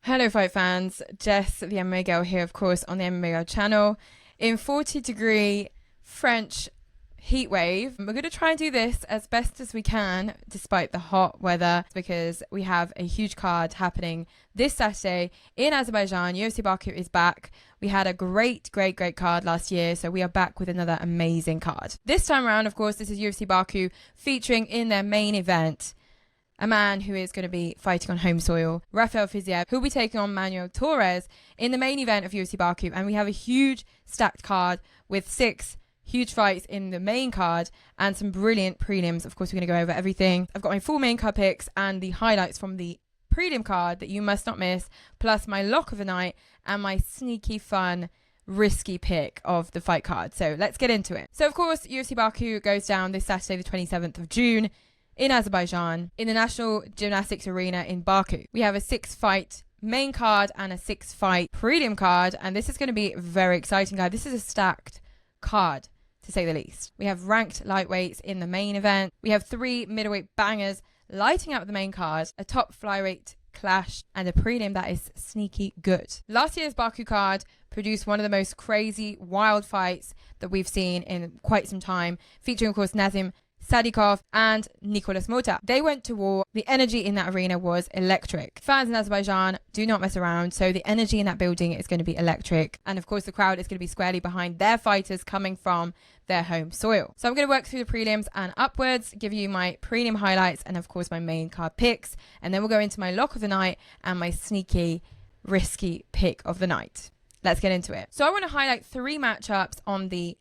Hello fight fans, Jess the MMA Girl here of course on the MMA Girl channel. In 40-degree French heat wave, we're going to try and do this as best as we can despite the hot weather, because we have a huge card happening this Saturday in Azerbaijan. UFC Baku is back. We had a great card last year, so we are back with another amazing card. This time around, of course, this is UFC Baku featuring in their main event a man who is going to be fighting on home soil, Rafael Fiziev, who will be taking on Manuel Torres in the main event of UFC Baku. And we have a huge stacked card with 6 huge fights in the main card and some brilliant prelims. Of course, we're going to go over everything. I've got my full main card picks and the highlights from the prelim card that you must not miss, plus my lock of the night and my sneaky fun risky pick of the fight card. So let's get into it. So of course, UFC Baku goes down this Saturday, the 27th of June in Azerbaijan, in the National Gymnastics Arena in Baku. We have a 6-fight main card and a 6-fight prelim card, and this is going to be very exciting, guys. This is a stacked card, to say the least. We have ranked lightweights in the main event. We have 3 middleweight bangers lighting up the main card, a top flyweight clash, and a prelim that is sneaky good. Last year's Baku card produced one of the most crazy, wild fights that we've seen in quite some time, featuring, of course, Nazim Sadykhov and Nicolas Mota. They went to war. The energy in that arena was electric. Fans in Azerbaijan do not mess around, so the energy in that building is going to be electric. And of course, the crowd is going to be squarely behind their fighters coming from their home soil. So I'm going to work through the prelims and upwards, give you my prelim highlights and of course my main card picks. And then we'll go into my lock of the night and my sneaky, risky pick of the night. Let's get into it. So I want to highlight 3 matchups on the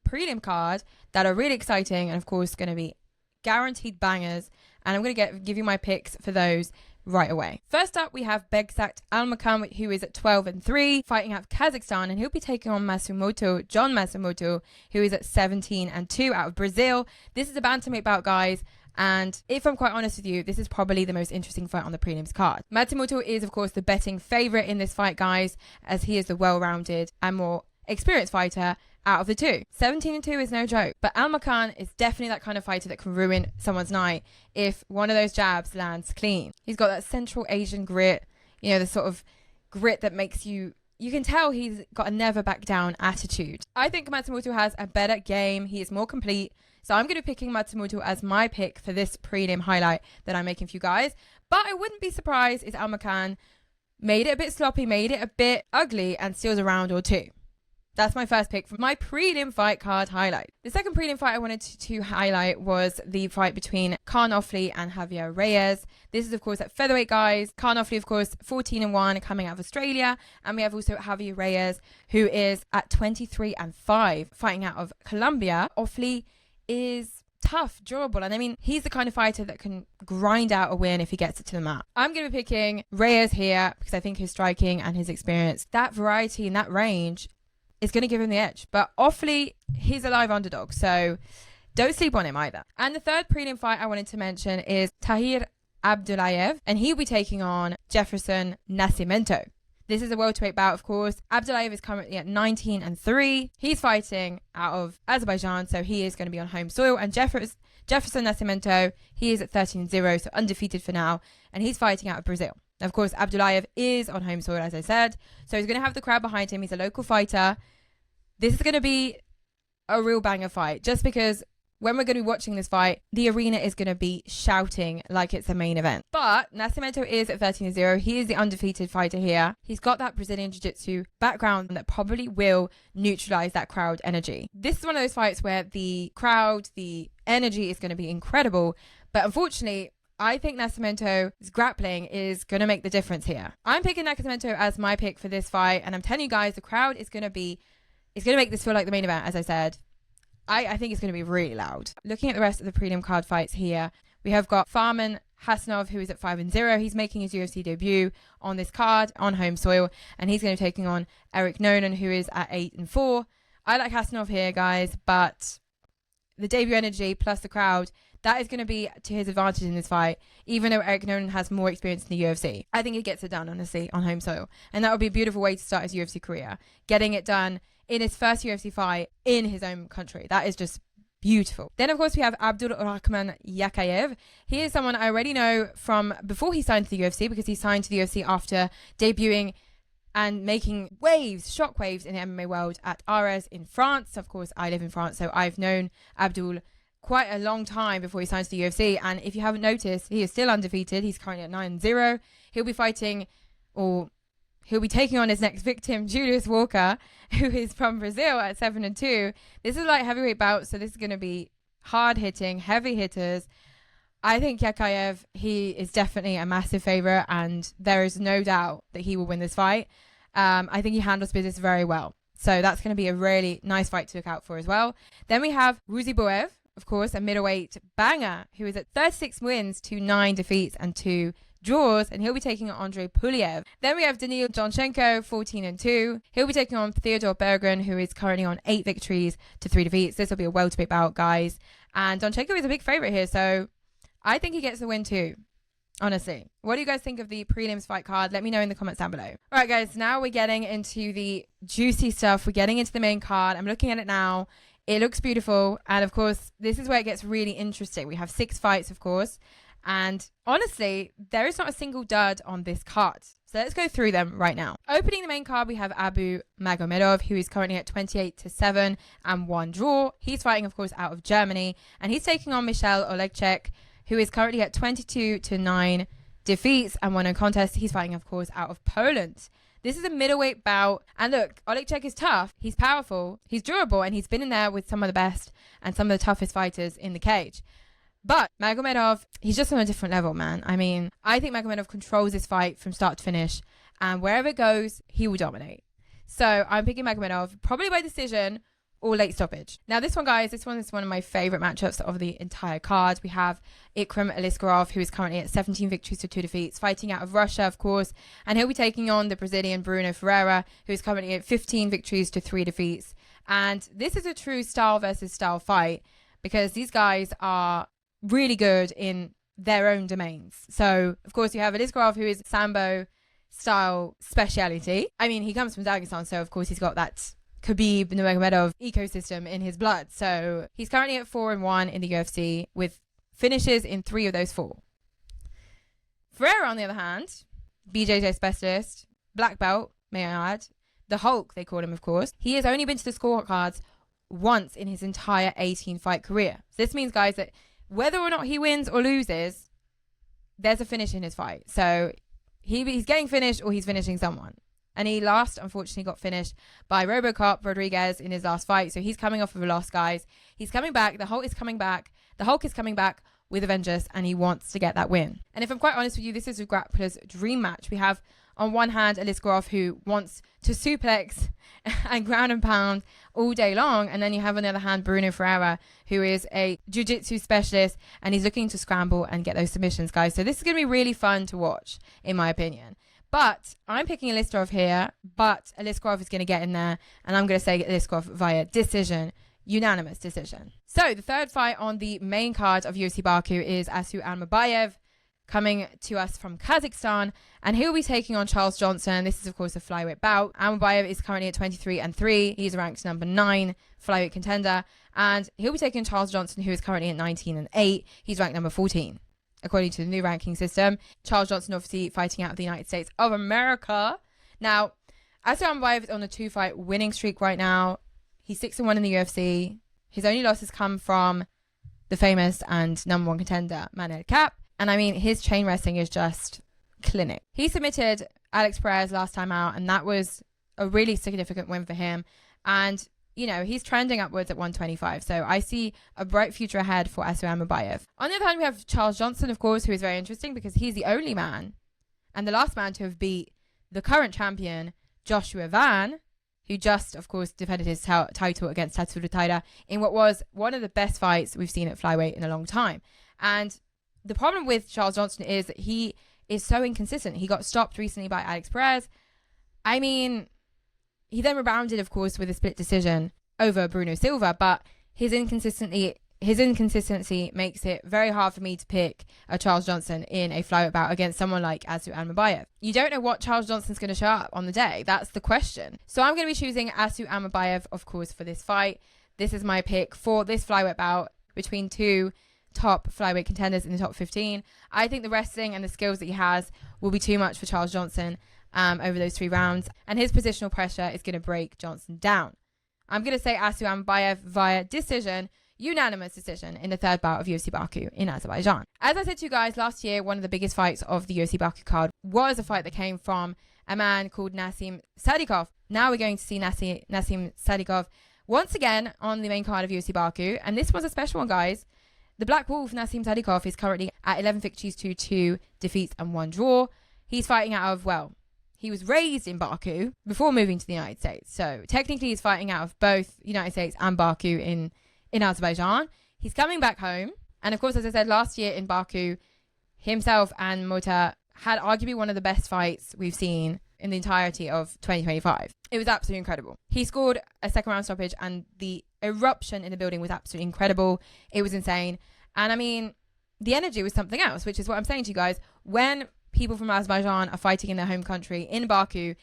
prelim card that are really exciting and of course going to be guaranteed bangers, and I'm going to give you my picks for those right away. First up, we have Begzat Almabayev, who is at 12-3, fighting out of Kazakhstan, and he'll be taking on John Matsumoto, who is at 17-2 out of Brazil. This is a bantamweight bout, guys, and if I'm quite honest with you, this is probably the most interesting fight on the prelims card. Matsumoto is of course the betting favorite in this fight, guys, as he is the well-rounded and more experienced fighter out of the 2. 17-2 is no joke, but Almabayev is definitely that kind of fighter that can ruin someone's night if one of those jabs lands clean. He's got that Central Asian grit, you know, the sort of grit that makes you can tell he's got a never back down attitude. I think Matsumoto has a better game. He is more complete. So I'm going to be picking Matsumoto as my pick for this prelim highlight that I'm making for you guys. But I wouldn't be surprised if Almabayev made it a bit sloppy, made it a bit ugly, and steals a round or 2. That's my first pick for my prelim fight card highlight. The second prelim fight I wanted to highlight was the fight between Khan Offley and Javier Reyes. This is, of course, at featherweight, guys. Khan Offley, of course, 14-1, coming out of Australia. And we have also Javier Reyes, who is at 23-5, fighting out of Colombia. Offley is tough, durable, and I mean, he's the kind of fighter that can grind out a win if he gets it to the mat. I'm going to be picking Reyes here because I think his striking and his experience, that variety and that range, is going to give him the edge. But Offley, he's a live underdog, so don't sleep on him either. And the third prelim fight I wanted to mention is Tahir Abdullayev, and he'll be taking on Jefferson Nascimento. This is a welterweight bout, of course. Abdullayev is currently at 19-3. He's fighting out of Azerbaijan, so he is going to be on home soil. And Jefferson Nascimento, he is at 13-0, so undefeated for now, and he's fighting out of Brazil. Of course, Abdullayev is on home soil, as I said, so he's going to have the crowd behind him. He's a local fighter. This is going to be a real banger fight, just because when we're going to be watching this fight, the arena is going to be shouting like it's a main event. But Nascimento is at 13-0. He is the undefeated fighter here. He's got that Brazilian Jiu-Jitsu background that probably will neutralize that crowd energy. This is one of those fights where the crowd, the energy is going to be incredible, but unfortunately, I think Nascimento's grappling is going to make the difference here. I'm picking Nascimento as my pick for this fight, and I'm telling you guys, the crowd is going to make this feel like the main event, as I said. I think it's going to be really loud. Looking at the rest of the prelim card fights here, we have got Farman Hassanov, who is at 5-0. He's making his UFC debut on this card on home soil, and he's going to be taking on Eric Nolan, who is at 8-4. I like Hassanov here, guys, but the debut energy plus the crowd, that is going to be to his advantage in this fight, even though Eric Nolan has more experience in the UFC. I think he gets it done, honestly, on home soil. And that would be a beautiful way to start his UFC career. Getting it done in his first UFC fight in his own country. That is just beautiful. beautiful. Then, of course, we have Abdulrahman Yakayev. He is someone I already know from before he signed to the UFC, because he signed to the UFC after debuting and making waves, shockwaves in the MMA world at Ares in France. Of course, I live in France, so I've known Abdul quite a long time before he signs to the UFC. And if you haven't noticed, he is still undefeated. He's currently at 9-0. He'll be fighting, or he'll be taking on his next victim, Julius Walker, who is from Brazil at 7-2. This is like heavyweight bout, so this is going to be hard-hitting, heavy hitters. I think Yakayev, he is definitely a massive favourite, and there is no doubt that he will win this fight. I think he handles business very well. So that's going to be a really nice fight to look out for as well. Then we have Ruziboev, of course, a middleweight banger, who is at 36 wins to 9 defeats and 2 draws, and he'll be taking on Andrei Pulyev. Then we have Danil Jonchenko, 14-2. He'll be taking on Theodor Berggren, who is currently on 8 victories to 3 defeats. This will be a welterweight bout, guys. And Jonchenko is a big favourite here, so I think he gets the win too, honestly. What do you guys think of the prelims fight card? Let me know in the comments down below. All right, guys, now we're getting into the juicy stuff. We're getting into the main card. I'm looking at it now. It looks beautiful. And, of course, this is where it gets really interesting. We have 6 fights, of course. And honestly, there is not a single dud on this card. So let's go through them right now. Opening the main card, we have Abu Magomedov, who is currently at 28-7 and 1 draw. He's fighting, of course, out of Germany. And he's taking on Michel Oleksiejczuk, who is currently at 22-9 defeats and 1 contest. He's fighting, of course, out of Poland. This is a middleweight bout. And look, Oleksiejczuk is tough. He's powerful. He's durable. And he's been in there with some of the best and some of the toughest fighters in the cage. But Magomedov, he's just on a different level, man. I mean, I think Magomedov controls this fight from start to finish. And wherever it goes, he will dominate. So I'm picking Magomedov, probably by decision or late stoppage. Now, this one, guys, this one is one of my favorite matchups of the entire card. We have Ikram Aliskerov, who is currently at 17 victories to 2 defeats, fighting out of Russia, of course. And he'll be taking on the Brazilian Bruno Ferreira, who is currently at 15 victories to 3 defeats. And this is a true style versus style fight, because these guys are really good in their own domains. So, of course, you have Aliskerov, who is Sambo style speciality. I mean, he comes from Dagestan, so of course he's got that Khabib Nurmagomedov ecosystem in his blood. So he's currently at 4-1 in the UFC with finishes in 3 of those 4. Ferreira, on the other hand, BJJ specialist, black belt, may I add, the Hulk, they call him, of course. He has only been to the scorecards once in his entire 18-fight career. So this means, guys, that whether or not he wins or loses, there's a finish in his fight. So he's getting finished or he's finishing someone. And he last, unfortunately, got finished by Robocop Rodriguez in his last fight. So he's coming off of a loss, guys. He's coming back. The Hulk is coming back. The Hulk is coming back with a vengeance, and he wants to get that win. And if I'm quite honest with you, this is a grappler's dream match. We have, on one hand, Aliskerov, who wants to suplex and ground and pound all day long. And then you have, on the other hand, Bruno Ferreira, who is a jiu-jitsu specialist, and he's looking to scramble and get those submissions, guys. So this is going to be really fun to watch, in my opinion. But I'm picking Aliskerov here, but Aliskerov is going to get in there, and I'm going to say Aliskerov via decision, unanimous decision. So the third fight on the main card of UFC Baku is Asu Almabayev, coming to us from Kazakhstan, and he'll be taking on Charles Johnson. This is, of course, a flyweight bout. Almabayev is currently at 23-3. He's ranked number 9 flyweight contender, and he'll be taking Charles Johnson, who is currently at 19-8. He's ranked number 14. According to the new ranking system. Charles Johnson obviously fighting out of the United States of America. Now, Asu Almabayev is on a 2-fight winning streak right now. He's 6-1 in the UFC. His only losses come from the famous and number 1 contender, Manuel Torres. And I mean, his chain wrestling is just clinic. He submitted Alex Perez last time out, and that was a really significant win for him. And you know, he's trending upwards at 125. So I see a bright future ahead for Asu Almabayev. On the other hand, we have Charles Johnson, of course, who is very interesting because he's the only man and the last man to have beat the current champion, Joshua Van, who just, of course, defended his title against Tatsuro Taira in what was one of the best fights we've seen at flyweight in a long time. And the problem with Charles Johnson is that he is so inconsistent. He got stopped recently by Alex Perez. I mean, he then rebounded, of course, with a split decision over Bruno Silva, but his inconsistency makes it very hard for me to pick a Charles Johnson in a flyweight bout against someone like Asu Almabayev. You don't know what Charles Johnson's going to show up on the day. That's the question. So I'm going to be choosing Asu Almabayev, of course, for this fight. this is my pick for this flyweight bout between two top flyweight contenders in the top 15. I think the wrestling and the skills that he has will be too much for Charles Johnson over those 3 rounds, and his positional pressure is going to break Johnson down. I'm going to say Almabayev via decision, unanimous decision, in the 3rd bout of UFC Baku in Azerbaijan. As I said to you guys last year, one of the biggest fights of the UFC Baku card was a fight that came from a man called Nassim Sadykhov. Now we're going to see Nassim Sadykhov once again on the main card of UFC Baku, and this was a special one, guys. The Black Wolf, Nassim Sadykhov, is currently at 11 victories to 2 defeats and 1 draw. He's fighting out of, well, he was raised in Baku before moving to the United States. So technically he's fighting out of both United States and Baku in Azerbaijan. He's coming back home. And of course, as I said, last year in Baku, himself and Mota had arguably one of the best fights we've seen in the entirety of 2025. It was absolutely incredible. He scored a 2nd round stoppage and the eruption in the building was absolutely incredible. It was insane. And I mean, the energy was something else, which is what I'm saying to you guys. When people from Azerbaijan are fighting in their home country in Baku,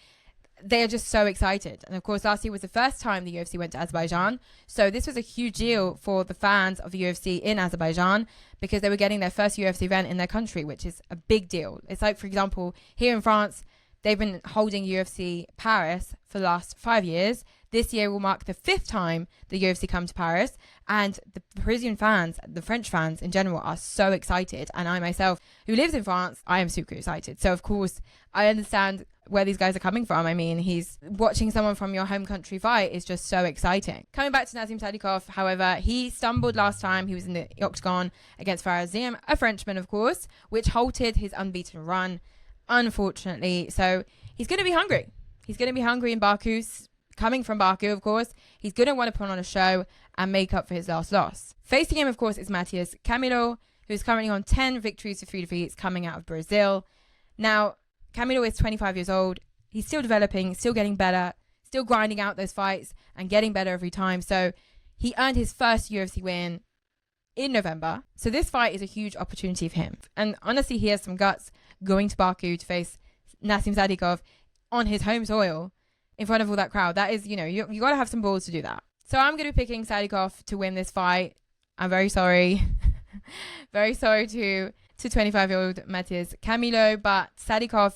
they are just so excited. And of course, last year was the first time the UFC went to Azerbaijan. So this was a huge deal for the fans of the UFC in Azerbaijan because they were getting their first UFC event in their country, which is a big deal. It's like, for example, here in France, they've been holding UFC Paris for the last 5 years. This year will mark the 5th time the UFC come to Paris. And the Parisian fans, the French fans in general, are so excited. And I myself, who lives in France, I am super excited. So, of course, I understand where these guys are coming from. I mean, he's watching someone from your home country fight is just so exciting. Coming back to Nassim Sadykhov, however, he stumbled last time. He was in the octagon against Ferreira, a Frenchman, of course, which halted his unbeaten run, unfortunately. So he's going to be hungry. He's going to be hungry in Baku. Coming from Baku, of course, he's going to want to put on a show and make up for his last loss. Facing him, of course, is Matheus Camillo, who's currently on 10 victories to 3 defeats coming out of Brazil. Now, Camillo is 25 years old. He's still developing, still getting better, still grinding out those fights and getting better every time. So he earned his first UFC win in November. So this fight is a huge opportunity for him. And honestly, he has some guts going to Baku to face Nassim Sadykhov on his home soil in front of all that crowd. That is, you got to have some balls to do that. So I'm going to be picking Sadykhov to win this fight. I'm very sorry. Very sorry to 25-year-old Matheus Camillo, but Sadykhov,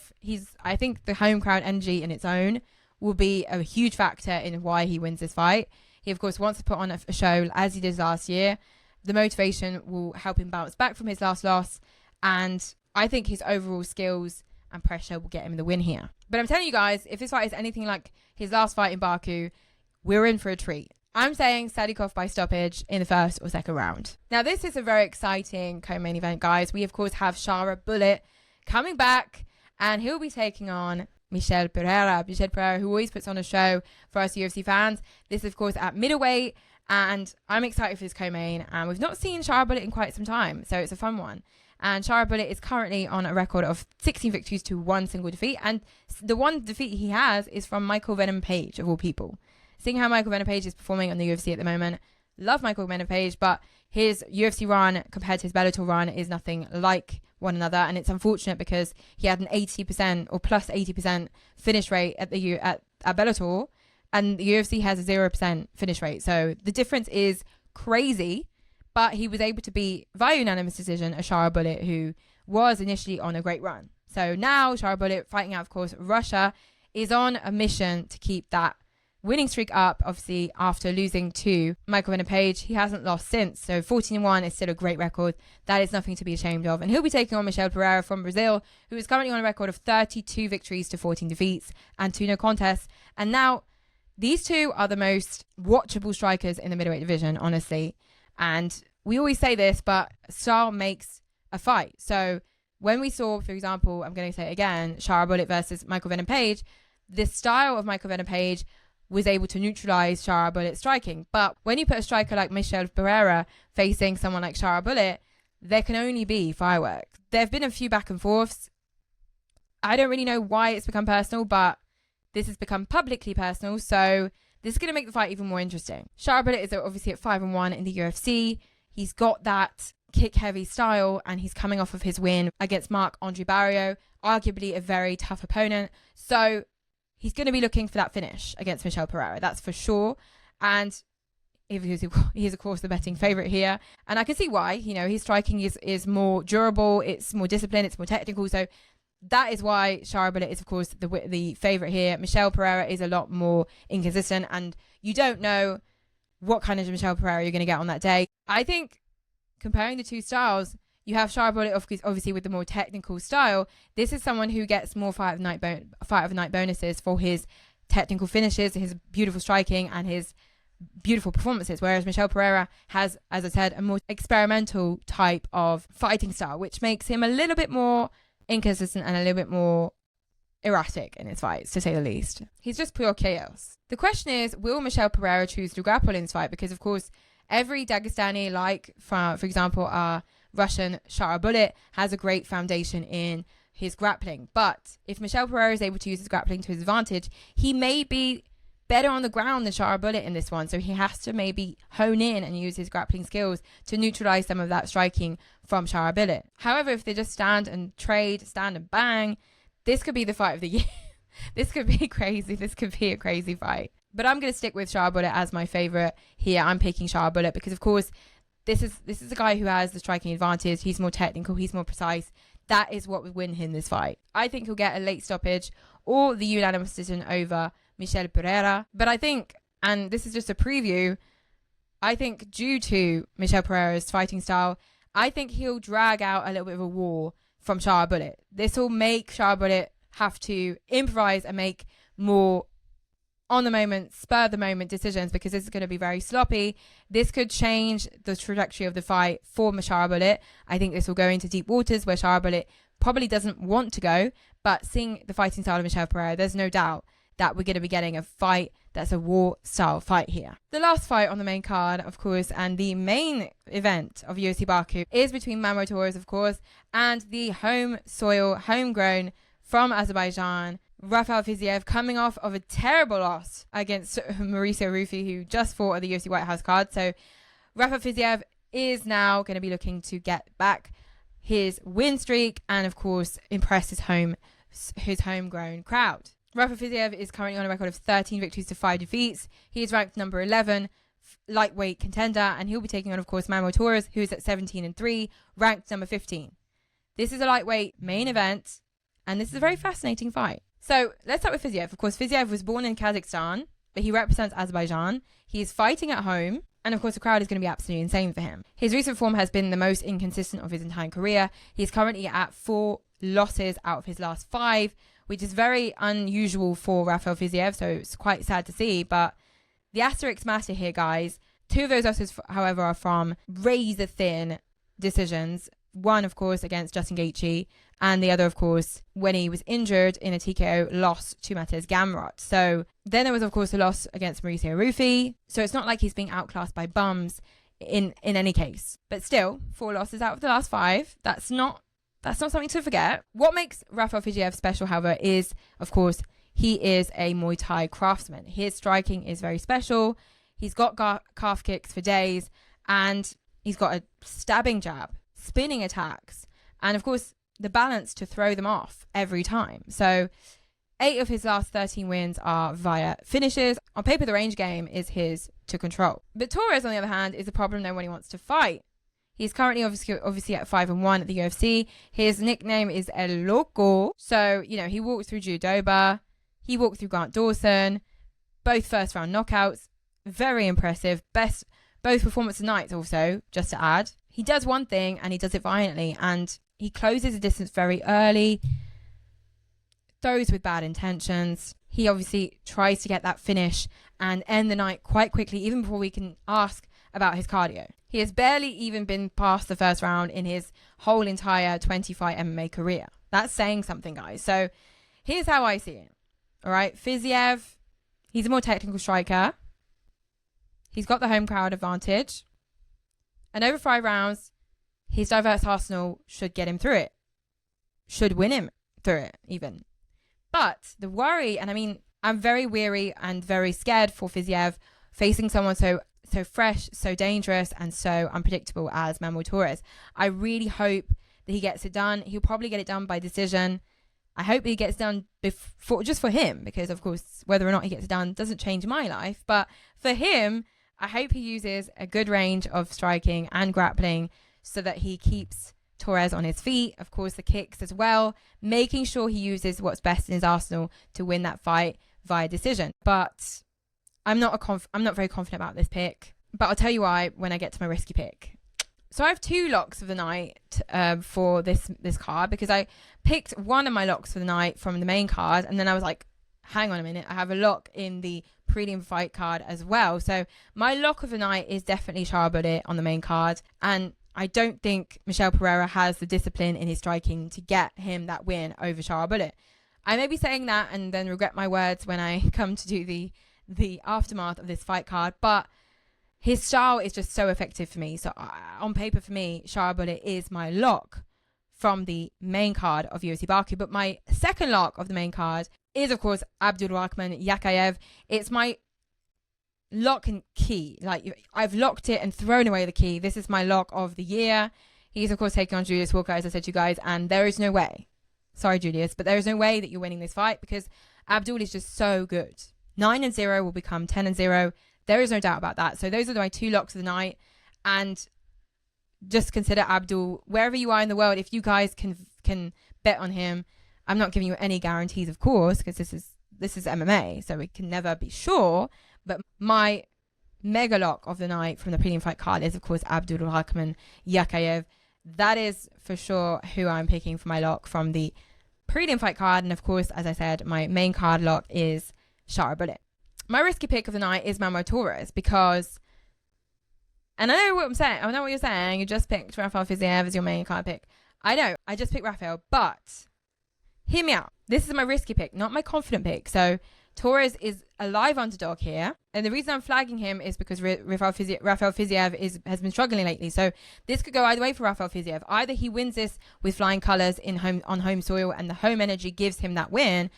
I think the home crowd energy in its own will be a huge factor in why he wins this fight. He, of course, wants to put on a show as he did last year. The motivation will help him bounce back from his last loss, and I think his overall skills and pressure will get him the win here. But I'm telling you guys, if this fight is anything like his last fight in Baku, we're in for a treat. I'm saying Sadykhov by stoppage in the 1st or 2nd round. Now, this is a very exciting co-main event, guys. We, of course, have Shara Bullet coming back, and he'll be taking on Michel Pereira. Michel Pereira, who always puts on a show for us UFC fans. This is, of course, at middleweight, and I'm excited for this co-main. And we've not seen Shara Bullet in quite some time, so it's a fun one. And Shara Bullet is currently on a record of 16 victories to 1 single defeat. And the one defeat he has is from Michael Venom Page, of all people. Seeing how Michael Venom Page is performing on the UFC at the moment, love Michael Venom Page, but his UFC run compared to his Bellator run is nothing like one another. And it's unfortunate because he had an 80% or plus 80% finish rate at Bellator, and the UFC has a 0% finish rate. So the difference is crazy. But he was able to beat, via unanimous decision, a Shara Bullet who was initially on a great run. So now Shara Bullet, fighting out, of course, Russia, is on a mission to keep that winning streak up. Obviously, after losing to Michael Venom Page, he hasn't lost since. So 14-1 is still a great record. That is nothing to be ashamed of. And he'll be taking on Michel Pereira from Brazil, who is currently on a record of 32 victories to 14 defeats and 2 no contests. And now, these two are the most watchable strikers in the middleweight division, honestly. And we always say this, but style makes a fight. So when we saw, for example, I'm going to say it again, Shara Bullet versus Michael Venom Page, the style of Michael Venom Page was able to neutralize Shara Bullet striking. But when you put a striker like Michel Pereira facing someone like Shara Bullet, there can only be fireworks. There have been a few back and forths. I don't really know why it's become personal, but this has become publicly personal. So this is going to make the fight even more interesting. Shara Bullet is obviously at 5-1 in the UFC. He's got that kick-heavy style, and he's coming off of his win against Marc-Andre Barriault, arguably a very tough opponent. So he's going to be looking for that finish against Michel Pereira, that's for sure. And He is, of course, the betting favourite here. And I can see why. You know, his striking is more durable. It's more disciplined. It's more technical. So that is why Shara is, of course, the favourite here. Michel Pereira is a lot more inconsistent. And you don't know what kind of Michel Pereira you're going to get on that day. I think comparing the two styles, you have Shara obviously with the more technical style. This is someone who gets more fight of the night bonuses for his technical finishes, his beautiful striking, and his beautiful performances, whereas Michel Pereira has, as I said, a more experimental type of fighting style, which makes him a little bit more inconsistent and a little bit more erratic in his fights, to say the least. He's just pure chaos. The question is, will Michel Pereira choose to grapple in this fight? Because, of course, every Dagestani, like, for example, our Russian Shara has a great foundation in his grappling. But if Michel Pereira is able to use his grappling to his advantage, he may be better on the ground than Shara in this one. So he has to maybe hone in and use his grappling skills to neutralize some of that striking from Shara. However, if they just stand and trade, stand and bang, this could be the fight of the year. This could be crazy. This could be a crazy fight. But I'm going to stick with Shara as my favorite here. I'm picking Shara because, of course, this is a guy who has the striking advantage. He's more technical. He's more precise. That is what would win him this fight. I think he'll get a late stoppage or the unanimous decision over Michel Pereira. But I think, and this is just a preview, I think due to Michel Pereira's fighting style, I think he'll drag out a little bit of a war from Shara. This will make Shara have to improvise and make more on the moment, spur the moment decisions, because this is going to be very sloppy. This could change the trajectory of the fight for Shara. I think this will go into deep waters where Shara probably doesn't want to go, but seeing the fighting style of Michel Pereira, there's no doubt that we're going to be getting a fight that's a war style fight here. The last fight on the main card, of course, and the main event of UFC Baku is between Manuel Torres, of course, and the home soil, homegrown from Azerbaijan, Rafael Fiziev, coming off of a terrible loss against Mauricio Rufy, who just fought at the UFC White House card. So Rafael Fiziev is now going to be looking to get back his win streak and, of course, impress his homegrown crowd. Rafael Fiziev is currently on a record of 13 victories to 5 defeats. He is ranked number 11 lightweight contender, and he'll be taking on, of course, Manuel Torres, who is at 17-3, ranked number 15. This is a lightweight main event, and this is a very fascinating fight. So let's start with Fiziev. Of course, Fiziev was born in Kazakhstan, but he represents Azerbaijan. He is fighting at home, and of course, the crowd is going to be absolutely insane for him. His recent form has been the most inconsistent of his entire career. He's currently at 4 losses out of his last 5, which is very unusual for Rafael Fiziev, so it's quite sad to see. But the asterisks matter here, guys. 2 of those losses, however, are from razor-thin decisions. One, of course, against Justin Gaethje, and the other, of course, when he was injured in a TKO loss to Mateusz Gamrot. So then there was, of course, a loss against Mauricio Rufy. So it's not like he's being outclassed by bums in any case. But still, 4 losses out of the last 5. That's not something to forget. What makes Rafael Fiziev special, however, is, of course, he is a Muay Thai craftsman. His striking is very special. He's got calf kicks for days, and he's got a stabbing jab, spinning attacks, and, of course, the balance to throw them off every time. So 8 of his last 13 wins are via finishes. On paper, the range game is his to control. But Torres, on the other hand, is a problem then when he wants to fight. He's currently obviously at 5-1 at the UFC. His nickname is El Loco. So, you know, he walked through Judoba. He walked through Grant Dawson. Both first round knockouts. Very impressive. Both performance nights also, just to add. He does one thing and he does it violently, and he closes the distance very early, throws with bad intentions. He obviously tries to get that finish and end the night quite quickly, even before we can ask about his cardio. He has barely even been past the first round in his whole entire 20-fight MMA career. That's saying something, guys. So here's how I see it. All right, Fiziev, he's a more technical striker. He's got the home crowd advantage. And over 5 rounds, his diverse arsenal should get him through it. Should win him through it, even. But the worry, and I mean, I'm very weary and very scared for Fiziev facing someone so fresh, so dangerous, and so unpredictable as Manuel Torres. I really hope that he gets it done. He'll probably get it done by decision. I hope he gets done just for him, because, of course, whether or not he gets it done doesn't change my life. But for him, I hope he uses a good range of striking and grappling so that he keeps Torres on his feet. Of course, the kicks as well, making sure he uses what's best in his arsenal to win that fight via decision. But I'm not very confident about this pick. But I'll tell you why when I get to my risky pick. So I have 2 locks of the night for this card, because I picked one of my locks for the night from the main card, and then I was like, hang on a minute, I have a lock in the Prelim fight card as well. So my lock of the night is definitely Shara on the main card, and I don't think Michel Pereira has the discipline in his striking to get him that win over Shara. I may be saying that and then regret my words when I come to do the aftermath of this fight card, but his style is just so effective for me. So on paper for me, Shara is my lock from the main card of UFC Baku. But my second lock of the main card is, of course, Abdulrahman Yakayev. It's my lock and key. Like, I've locked it and thrown away the key. This is my lock of the year. He's, of course, taking on Julius Walker, as I said to you guys, and there is no way. Sorry, Julius, but there is no way that you're winning this fight because Abdul is just so good. 9-0 will become 10-0. There is no doubt about that. So those are my 2 locks of the night. And just consider Abdul, wherever you are in the world, if you guys can bet on him. I'm not giving you any guarantees, of course, because this is MMA, so we can never be sure. But my mega lock of the night from the Prelim fight card is, of course, Abdulrahman Yakayev. That is for sure who I'm picking for my lock from the Prelim fight card. And of course, as I said, my main card lock is Shara. My risky pick of the night is Manuel Torres because, and I know what I'm saying, I know what you're saying, you just picked Rafael Fiziev as your main card pick. I know, I just picked Rafael, but hear me out. This is my risky pick, not my confident pick. So Torres is a live underdog here. And the reason I'm flagging him is because Rafael Fiziev has been struggling lately. So this could go either way for Rafael Fiziev. Either he wins this with flying colours on home soil and the home energy gives him that win,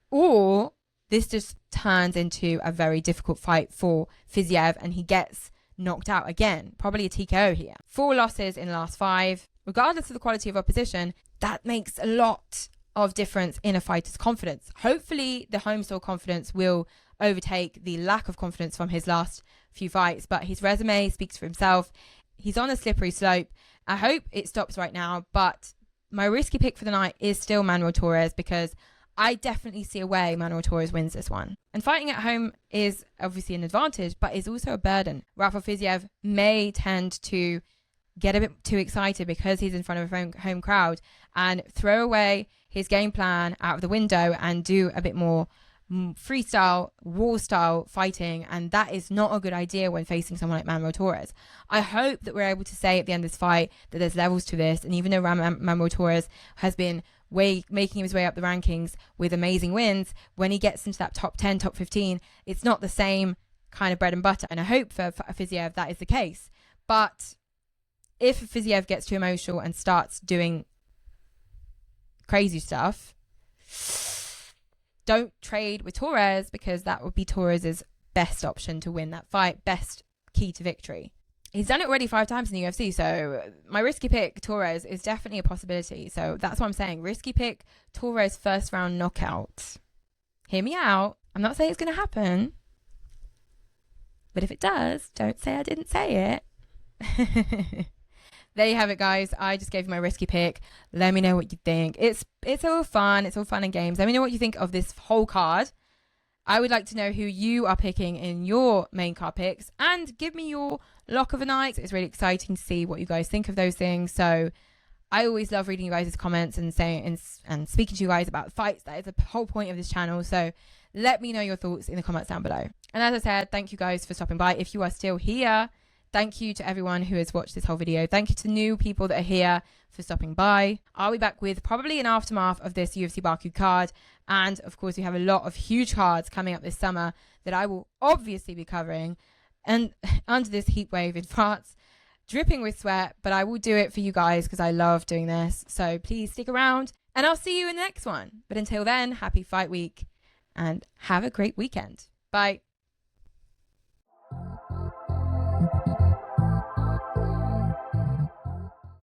or this just turns into a very difficult fight for Fiziev and he gets knocked out again. Probably a TKO here. 4 losses in the last 5. Regardless of the quality of opposition, that makes a lot of difference in a fighter's confidence. Hopefully the home soil confidence will overtake the lack of confidence from his last few fights, but his resume speaks for himself. He's on a slippery slope. I hope it stops right now, but my risky pick for the night is still Manuel Torres because I definitely see a way Manuel Torres wins this one. And fighting at home is obviously an advantage, but is also a burden. Rafael Fiziev may tend to get a bit too excited because he's in front of a home crowd and throw away his game plan out of the window and do a bit more freestyle, war style fighting, and that is not a good idea when facing someone like Manuel Torres. I hope that we're able to say at the end of this fight that there's levels to this, and even though Manuel Torres has been making his way up the rankings with amazing wins, when he gets into that top 10, top 15, it's not the same kind of bread and butter, and I hope for Fiziev that is the case. But if Fiziev gets too emotional and starts doing crazy stuff, don't trade with Torres because that would be Torres's best option to win that fight, best key to victory. He's done it already 5 times in the UFC, so my risky pick, Torres, is definitely a possibility. So that's what I'm saying. Risky pick, Torres first round knockout. Hear me out. I'm not saying it's going to happen, but if it does, don't say I didn't say it. There you have it, guys. I just gave you my risky pick. Let me know what you think. It's all fun. It's all fun and games. Let me know what you think of this whole card. I would like to know who you are picking in your main card picks, and give me your lock of the night. It's really exciting to see what you guys think of those things. So I always love reading you guys' comments and saying and speaking to you guys about fights. That is the whole point of this channel. So let me know your thoughts in the comments down below. And as I said, thank you guys for stopping by. If you are still here, thank you to everyone who has watched this whole video. Thank you to new people that are here for stopping by. I'll be back with probably an aftermath of this UFC Baku card. And of course, we have a lot of huge cards coming up this summer that I will obviously be covering. And under this heat wave in France, dripping with sweat, but I will do it for you guys because I love doing this. So please stick around and I'll see you in the next one. But until then, happy fight week and have a great weekend. Bye.